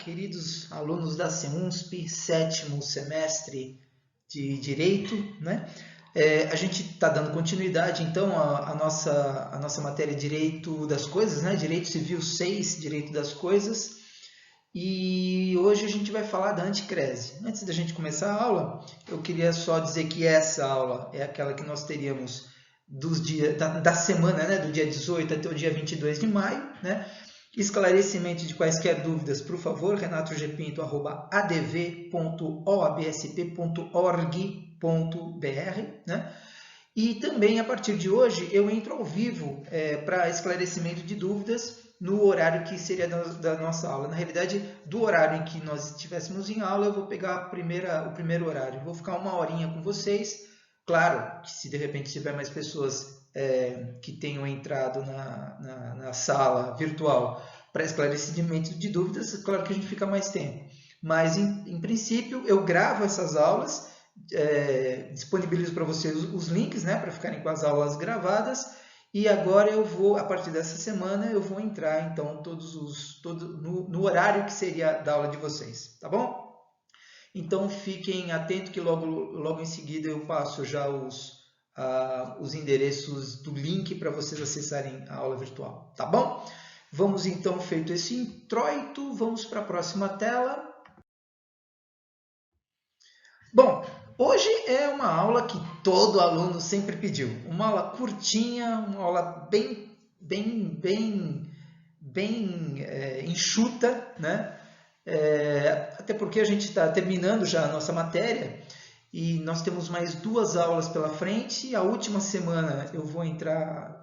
queridos alunos da CEUNSP, sétimo semestre de Direito, né? A gente está dando continuidade, então, à nossa matéria Direito das Coisas, né? Direito Civil 6, Direito das Coisas. E hoje a gente vai falar da anticrese. Antes da gente começar a aula, eu queria só dizer que essa aula é aquela que nós teríamos da semana, né? Do dia 18 até o dia 22 de maio, né? Esclarecimento de quaisquer dúvidas, por favor, renatorgepinto@adv.oabsp.org.br, né? E também, a partir de hoje, eu entro ao vivo para esclarecimento de dúvidas no horário que seria da nossa aula. Na realidade, do horário em que nós estivéssemos em aula, eu vou pegar o primeiro horário. Vou ficar uma horinha com vocês. Claro que se de repente tiver mais pessoas que tenham entrado na sala virtual para esclarecimento de dúvidas, claro que a gente fica mais tempo. Mas, em princípio, eu gravo essas aulas, disponibilizo para vocês os links, né, para ficarem com as aulas gravadas. E agora eu vou, a partir dessa semana, eu vou entrar, então, no horário que seria da aula de vocês, tá bom? Então, fiquem atentos que logo em seguida eu passo já os endereços do link para vocês acessarem a aula virtual, tá bom? Vamos então, feito esse introito, vamos para a próxima tela. Bom, hoje é uma aula que todo aluno sempre pediu. Uma aula curtinha, uma aula bem enxuta, né? Até porque a gente está terminando já a nossa matéria e nós temos mais 2 aulas pela frente. A última semana eu vou entrar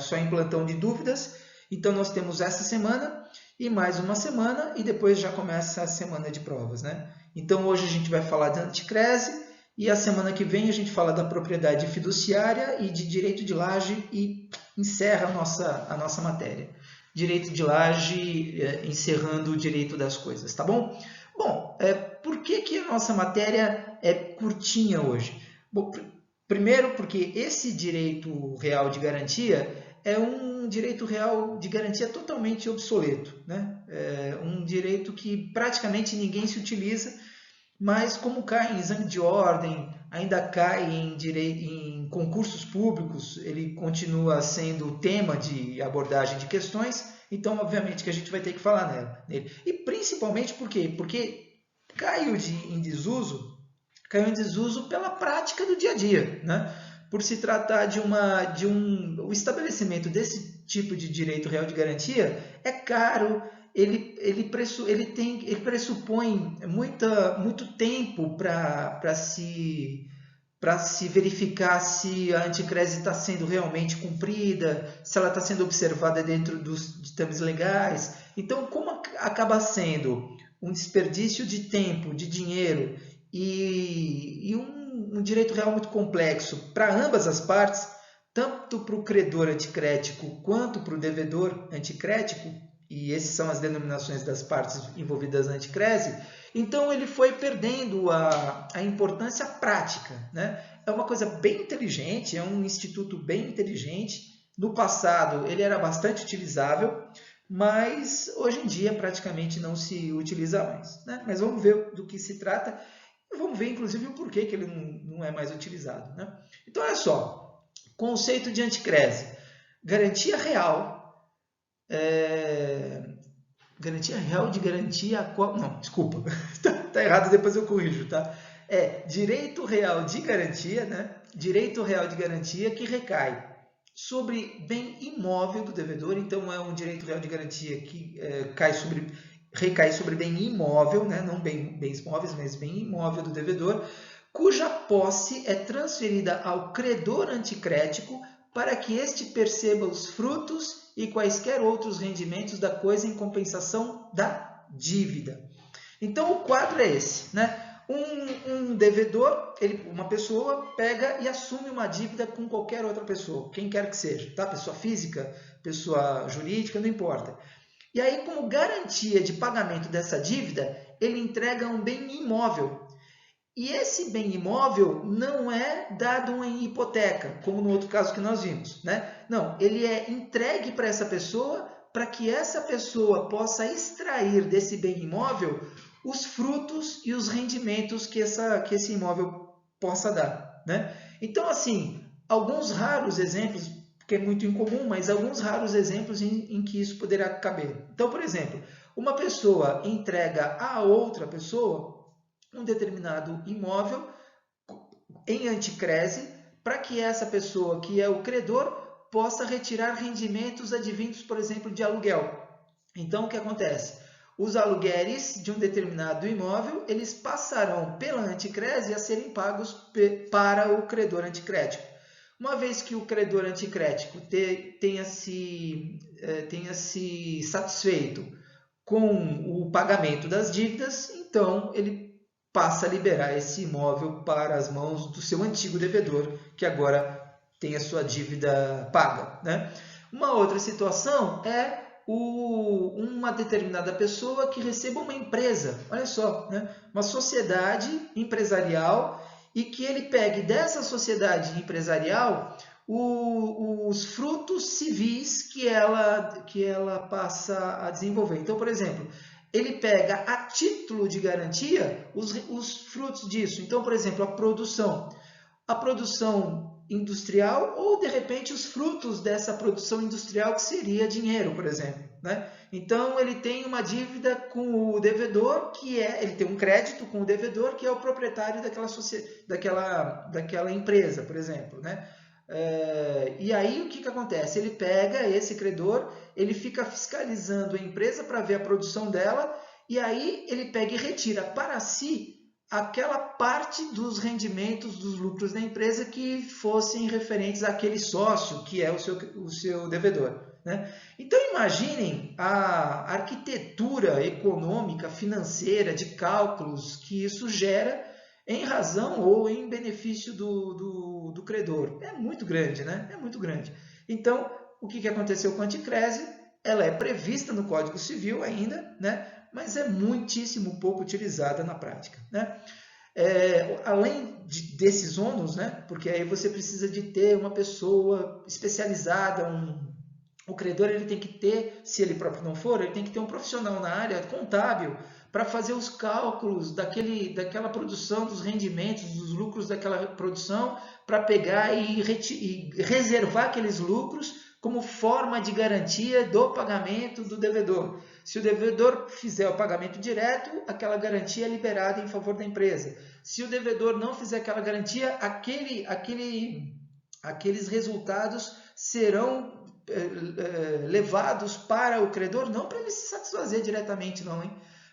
só em plantão de dúvidas. Então nós temos essa semana e mais uma semana e depois já começa a semana de provas, né? Então hoje a gente vai falar de anticrese e a semana que vem a gente fala da propriedade fiduciária e de direito de laje e encerra a nossa matéria. Direito de laje, encerrando o direito das coisas, tá bom? Bom, por que a nossa matéria é curtinha hoje? Bom, primeiro porque esse direito real de garantia é um direito real de garantia totalmente obsoleto, né? É um direito que praticamente ninguém se utiliza, mas como cai em exame de ordem, ainda cai em concursos públicos, ele continua sendo tema de abordagem de questões, então obviamente que a gente vai ter que falar nele. E principalmente por quê? Porque caiu em desuso pela prática do dia a dia, né? Por se tratar o estabelecimento desse tipo de direito real de garantia é caro, ele pressupõe muito tempo para se verificar se a anticrese está sendo realmente cumprida, se ela está sendo observada dentro dos ditames legais. Então, como acaba sendo um desperdício de tempo, de dinheiro e um direito real muito complexo para ambas as partes, tanto para o credor anticrético quanto para o devedor anticrético, e essas são as denominações das partes envolvidas na anticrese, então ele foi perdendo a importância prática, né? É uma coisa bem inteligente, é um instituto bem inteligente. No passado ele era bastante utilizável, mas hoje em dia praticamente não se utiliza mais, né? Mas vamos ver do que se trata e vamos ver inclusive o porquê que ele não é mais utilizado, né? Então olha só, conceito de anticrese, garantia real, garantia real de garantia a qual... Não, desculpa, tá errado, depois eu corrijo, tá? Direito real de garantia, né? Direito real de garantia que recai sobre bem imóvel do devedor, então é um direito real de garantia que recai sobre bem imóvel, né? Não bens móveis, mas bem imóvel do devedor, cuja posse é transferida ao credor anticrético para que este perceba os frutos e quaisquer outros rendimentos da coisa em compensação da dívida. Então, o quadro é esse, né? Um devedor, uma pessoa pega e assume uma dívida com qualquer outra pessoa, quem quer que seja, tá? Pessoa física, pessoa jurídica, não importa. E aí, como garantia de pagamento dessa dívida, ele entrega um bem imóvel. E esse bem imóvel não é dado em hipoteca, como no outro caso que nós vimos, né? Não, ele é entregue para essa pessoa para que essa pessoa possa extrair desse bem imóvel os frutos e os rendimentos que esse imóvel possa dar, né? Então, assim, alguns raros exemplos, que é muito incomum, mas alguns raros exemplos em que isso poderá caber. Então, por exemplo, uma pessoa entrega a outra pessoa um determinado imóvel em anticrese para que essa pessoa, que é o credor, possa retirar rendimentos advindos, por exemplo, de aluguel. Então, o que acontece? Os aluguéis de um determinado imóvel, eles passarão pela anticrese a serem pagos para o credor anticrético. Uma vez que o credor anticrético tenha se satisfeito com o pagamento das dívidas, então ele passa a liberar esse imóvel para as mãos do seu antigo devedor, que agora tem a sua dívida paga, né? Uma outra situação é uma determinada pessoa que receba uma empresa, olha só, né? Uma sociedade empresarial, e que ele pegue dessa sociedade empresarial os frutos civis que ela passa a desenvolver. Então, por exemplo, ele pega a título de garantia os frutos disso. Então, por exemplo, a produção industrial, ou de repente os frutos dessa produção industrial, que seria dinheiro, por exemplo, né? Então ele tem uma dívida com o devedor, ele tem um crédito com o devedor, que é o proprietário daquela empresa, por exemplo, né? E aí o que acontece? Ele pega esse credor, ele fica fiscalizando a empresa para ver a produção dela, e aí ele pega e retira para si aquela parte dos rendimentos, dos lucros da empresa que fossem referentes àquele sócio, que é o seu devedor, né? Então imaginem a arquitetura econômica, financeira, de cálculos que isso gera em razão ou em benefício do credor. É muito grande, né? É muito grande. Então, o que aconteceu com a anticrese? Ela é prevista no Código Civil ainda, né? Mas é muitíssimo pouco utilizada na prática, né? Além desses ônus, né? Porque aí você precisa de ter uma pessoa especializada, o credor ele tem que ter, se ele próprio não for, ele tem que ter um profissional na área contábil para fazer os cálculos daquela produção, dos rendimentos, dos lucros daquela produção, para pegar e reservar aqueles lucros como forma de garantia do pagamento do devedor. Se o devedor fizer o pagamento direto, aquela garantia é liberada em favor da empresa. Se o devedor não fizer aquela garantia, aqueles resultados serão levados para o credor, não para ele se satisfazer diretamente, não, hein?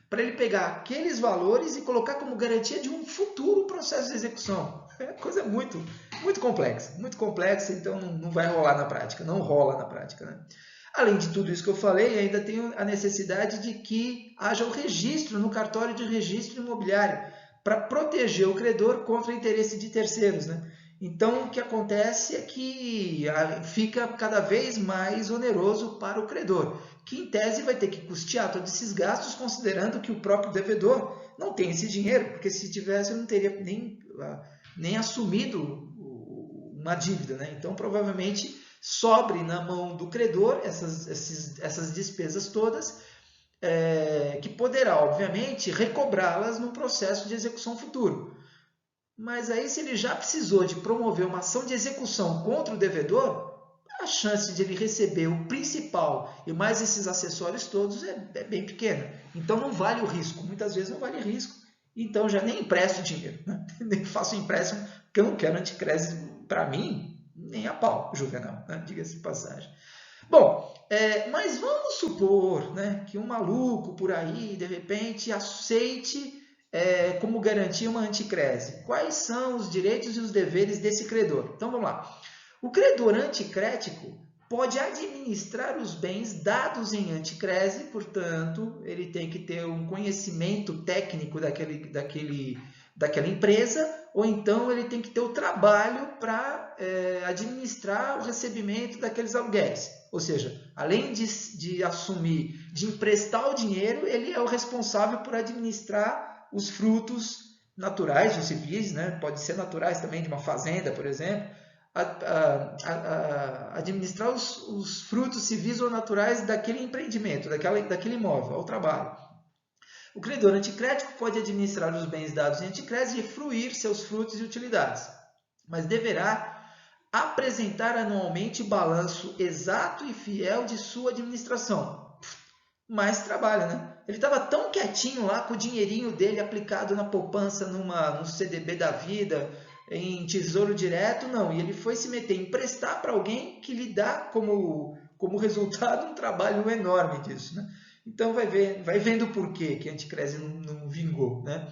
Para ele pegar aqueles valores e colocar como garantia de um futuro processo de execução. É coisa muito, muito complexa, então não vai rolar na prática, não rola na prática, né? Além de tudo isso que eu falei, ainda tem a necessidade de que haja o registro no cartório de registro imobiliário, para proteger o credor contra o interesse de terceiros, né? Então, o que acontece é que fica cada vez mais oneroso para o credor, que em tese vai ter que custear todos esses gastos, considerando que o próprio devedor não tem esse dinheiro, porque se tivesse não teria nem assumido uma dívida, né? Então, provavelmente, sobre na mão do credor essas despesas todas, que poderá, obviamente, recobrá-las no processo de execução futuro. Mas aí, se ele já precisou de promover uma ação de execução contra o devedor, a chance de ele receber o principal e mais esses acessórios todos é bem pequena. Então, não vale o risco. Muitas vezes não vale risco. Então, já nem empresto dinheiro, né? Nem faço empréstimo, porque eu não quero anticrese para mim, nem a pau, Juvenal, né? Diga-se de passagem. Bom, mas vamos supor, né, que um maluco por aí, de repente, aceite como garantia uma anticrese. Quais são os direitos e os deveres desse credor? Então, vamos lá. O credor anticrético pode administrar os bens dados em anticrese, portanto, ele tem que ter um conhecimento técnico daquela empresa, ou então ele tem que ter o trabalho para administrar o recebimento daqueles aluguéis. Ou seja, além de assumir, de emprestar o dinheiro, ele é o responsável por administrar os frutos naturais dos civis, né? Pode ser naturais também de uma fazenda, por exemplo, administrar os frutos civis ou naturais daquele empreendimento, daquele imóvel, ao trabalho. O credor anticrético pode administrar os bens dados em anticrédito e fruir seus frutos e utilidades, mas deverá apresentar anualmente balanço exato e fiel de sua administração. Mais trabalho, né? Ele estava tão quietinho lá com o dinheirinho dele aplicado na poupança, no CDB da vida, em tesouro direto, não. E ele foi se meter, emprestar para alguém que lhe dá como resultado um trabalho enorme disso, né? Então vai vendo por quê que a anticrese não vingou, né?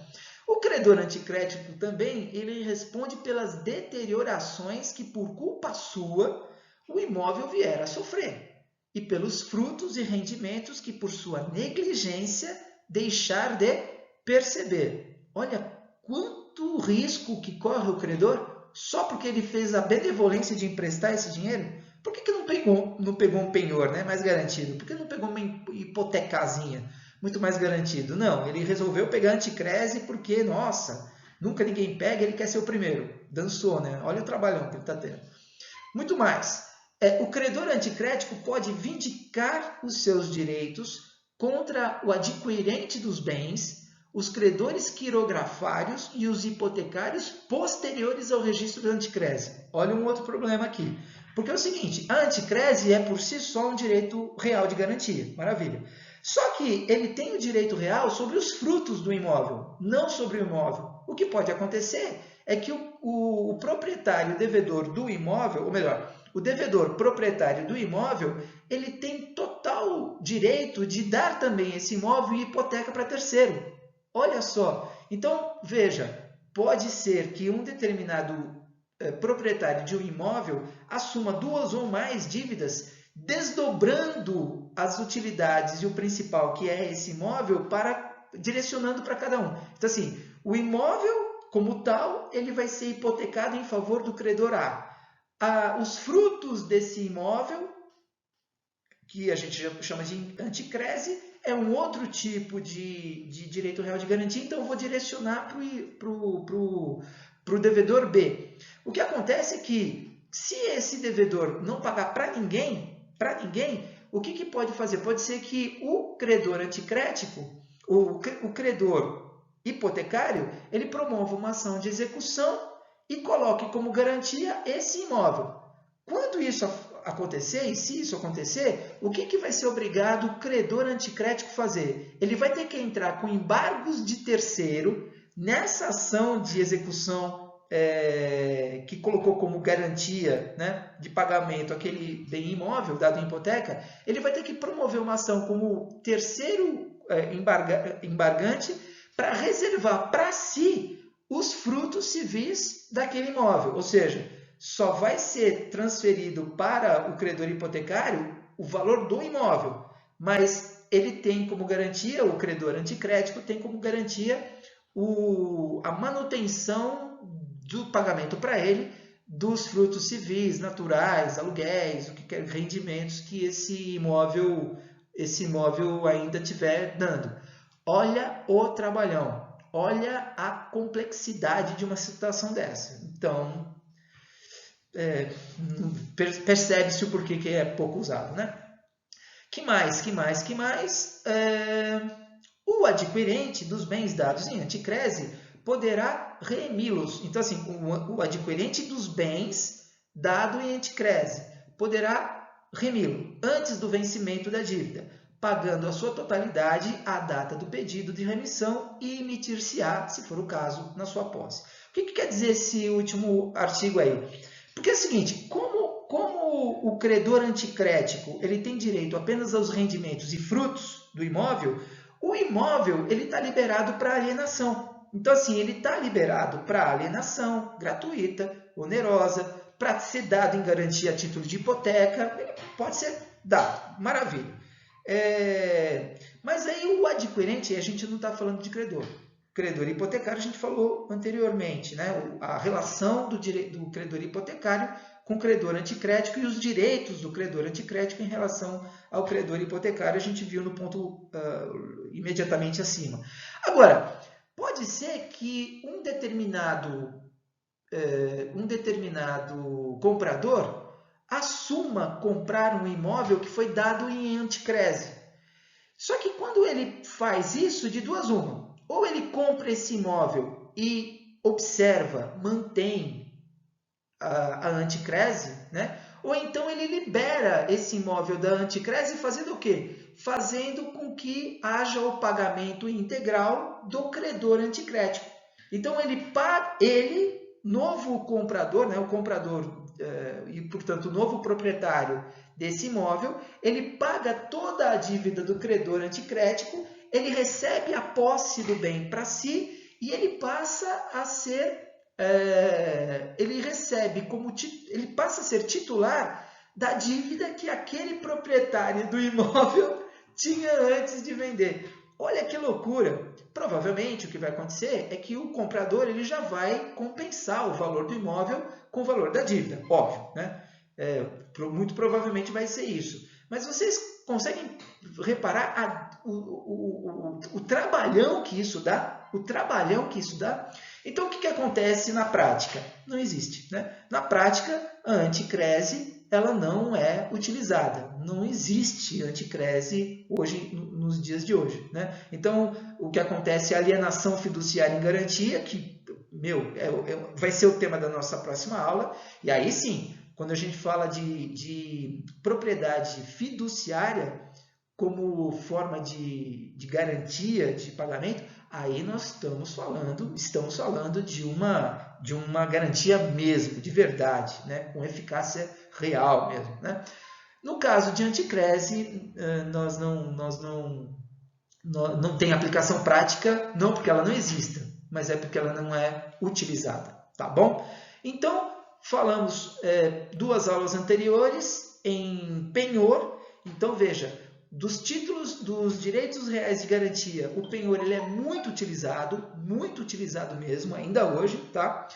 O credor anticrético também, ele responde pelas deteriorações que por culpa sua o imóvel vier a sofrer e pelos frutos e rendimentos que por sua negligência deixar de perceber. Olha quanto risco que corre o credor só porque ele fez a benevolência de emprestar esse dinheiro. Por que não pegou um penhor, né, mais garantido? Por que não pegou uma hipotecazinha muito mais garantido? Não, ele resolveu pegar anticrese porque, nossa, nunca ninguém pega, ele quer ser o primeiro. Dançou, né? Olha o trabalhão que ele está tendo. Muito mais. O credor anticrético pode vindicar os seus direitos contra o adquirente dos bens, os credores quirografários e os hipotecários posteriores ao registro da anticrese. Olha um outro problema aqui. Porque é o seguinte, a anticrese é por si só um direito real de garantia. Maravilha. Só que ele tem o direito real sobre os frutos do imóvel, não sobre o imóvel. O que pode acontecer é que o proprietário devedor do imóvel, ou melhor, o devedor proprietário do imóvel, ele tem total direito de dar também esse imóvel e hipoteca para terceiro. Olha só. Então, veja, pode ser que um determinado proprietário de um imóvel assuma duas ou mais dívidas, desdobrando as utilidades e o principal, que é esse imóvel, direcionando para cada um. Então, assim, o imóvel, como tal, ele vai ser hipotecado em favor do credor A. Os frutos desse imóvel, que a gente chama de anticrese, é um outro tipo de direito real de garantia, então eu vou direcionar para o devedor B. O que acontece é que, se esse devedor não pagar para ninguém, o que pode fazer? Pode ser que o credor anticrético, o credor hipotecário, ele promova uma ação de execução e coloque como garantia esse imóvel. Quando isso acontecer, e se isso acontecer, o que vai ser obrigado o credor anticrético fazer? Ele vai ter que entrar com embargos de terceiro nessa ação de execução que colocou como garantia, né, de pagamento aquele bem imóvel dado em hipoteca. Ele vai ter que promover uma ação como terceiro embargante para reservar para si os frutos civis daquele imóvel. Ou seja, só vai ser transferido para o credor hipotecário o valor do imóvel, mas ele tem como garantia, o credor anticrético tem como garantia a manutenção do pagamento para ele dos frutos civis, naturais, aluguéis, rendimentos que esse imóvel ainda estiver dando. Olha o trabalhão, olha a complexidade de uma situação dessa. Então, percebe-se o porquê que é pouco usado, né? Que mais? O adquirente dos bens dados em anticrese poderá remi-los. Então, assim, o adquirente dos bens dado em anticrese poderá remi-lo antes do vencimento da dívida, pagando a sua totalidade à data do pedido de remissão e emitir-se-á, se for o caso, na sua posse. O que quer dizer esse último artigo aí? Porque é o seguinte, como o credor anticrético ele tem direito apenas aos rendimentos e frutos do imóvel, o imóvel está liberado para alienação. Então, assim, ele está liberado para alienação gratuita, onerosa, para ser dado em garantia a título de hipoteca, ele pode ser dado, maravilha. Mas aí o adquirente, a gente não está falando de credor. Credor hipotecário a gente falou anteriormente, né? A relação do credor hipotecário com o credor anticrético e os direitos do credor anticrético em relação ao credor hipotecário, a gente viu no ponto imediatamente acima. Agora, pode ser que um determinado um determinado comprador assuma comprar um imóvel que foi dado em anticrese. Só que quando ele faz isso, de duas uma, ou ele compra esse imóvel e observa, mantém a anticrese, né? Ou então ele libera esse imóvel da anticrese fazendo o quê? Fazendo com que haja o pagamento integral do credor anticrético. Então ele novo comprador, né, o comprador e portanto o novo proprietário desse imóvel, ele paga toda a dívida do credor anticrético, ele recebe a posse do bem para si e ele passa a ser ele passa a ser titular da dívida que aquele proprietário do imóvel tinha antes de vender. Olha que loucura! Provavelmente o que vai acontecer é que o comprador ele já vai compensar o valor do imóvel com o valor da dívida, óbvio, né? Muito provavelmente vai ser isso. Mas vocês conseguem reparar o trabalhão que isso dá? O trabalhão que isso dá? Então, o que acontece na prática? Não existe, né? Na prática, a anticrese ela não é utilizada. Não existe anticrese hoje, nos dias de hoje, né? Então, o que acontece é a alienação fiduciária em garantia, que, vai ser o tema da nossa próxima aula. E aí sim, quando a gente fala de propriedade fiduciária como forma de garantia de pagamento, aí nós estamos falando de uma garantia mesmo, de verdade, né? Com eficácia real mesmo, né? No caso de anticrese, nós não tem aplicação prática, não porque ela não exista, mas é porque ela não é utilizada, tá bom? Então, falamos duas aulas anteriores em penhor. Então, veja, dos títulos dos direitos reais de garantia, o penhor ele é muito utilizado mesmo, ainda hoje, tá?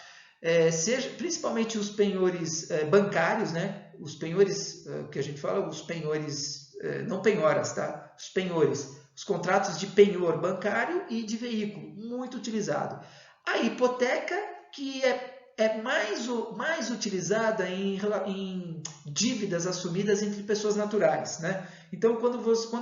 Principalmente os penhores bancários, né? Os penhores que a gente fala, os penhores, não penhoras, tá? Os penhores, os contratos de penhor bancário e de veículo, muito utilizado. A hipoteca, que é mais utilizada em dívidas assumidas entre pessoas naturais, né? Então, quando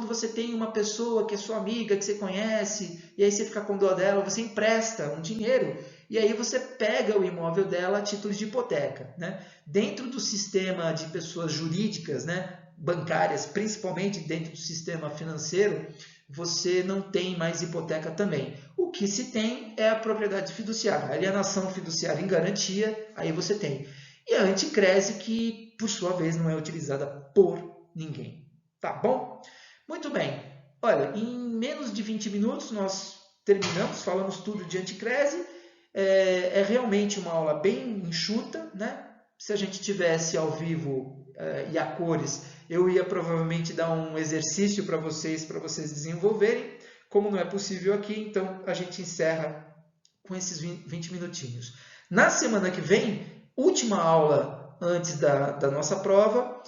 você tem uma pessoa que é sua amiga, que você conhece, e aí você fica com dó dela, você empresta um dinheiro, e aí você pega o imóvel dela a título de hipoteca, né? Dentro do sistema de pessoas jurídicas, né, bancárias, principalmente dentro do sistema financeiro, você não tem mais hipoteca também. O que se tem é a propriedade fiduciária, a alienação fiduciária em garantia, aí você tem. E a anticrese, que por sua vez não é utilizada por ninguém. Tá bom? Muito bem. Olha, em menos de 20 minutos nós terminamos, falamos tudo de anticrese. É realmente uma aula bem enxuta, né? Se a gente tivesse ao vivo e a cores, eu ia provavelmente dar um exercício para vocês desenvolverem. Como não é possível aqui, então a gente encerra com esses 20 minutinhos. Na semana que vem, última aula antes da nossa prova,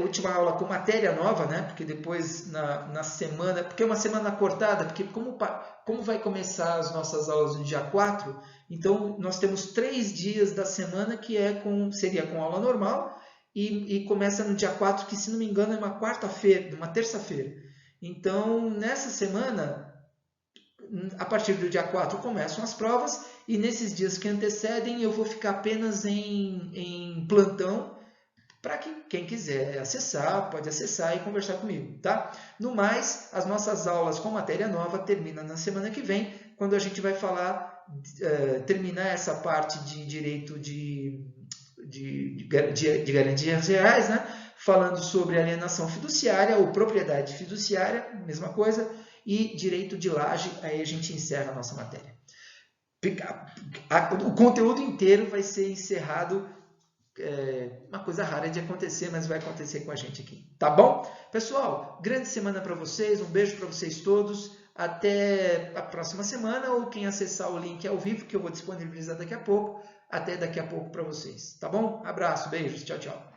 última aula com matéria nova, né? Porque depois na semana, porque é uma semana cortada, porque como vai começar as nossas aulas no dia 4, então nós temos 3 dias da semana que seria com aula normal, e começa no dia 4, que se não me engano é uma quarta-feira, uma terça-feira. Então, nessa semana, a partir do dia 4 começam as provas, e nesses dias que antecedem eu vou ficar apenas em plantão, para que quem quiser acessar, pode acessar e conversar comigo, tá? No mais, as nossas aulas com matéria nova terminam na semana que vem, quando a gente vai terminar essa parte de direito de garantias reais, né? Falando sobre alienação fiduciária ou propriedade fiduciária, mesma coisa, e direito de laje, aí a gente encerra a nossa matéria. O conteúdo inteiro vai ser encerrado, uma coisa rara de acontecer, mas vai acontecer com a gente aqui, tá bom? Pessoal, grande semana para vocês, um beijo para vocês todos, até a próxima semana, ou quem acessar o link ao vivo, que eu vou disponibilizar daqui a pouco, até daqui a pouco para vocês, tá bom? Abraço, beijos, tchau, tchau.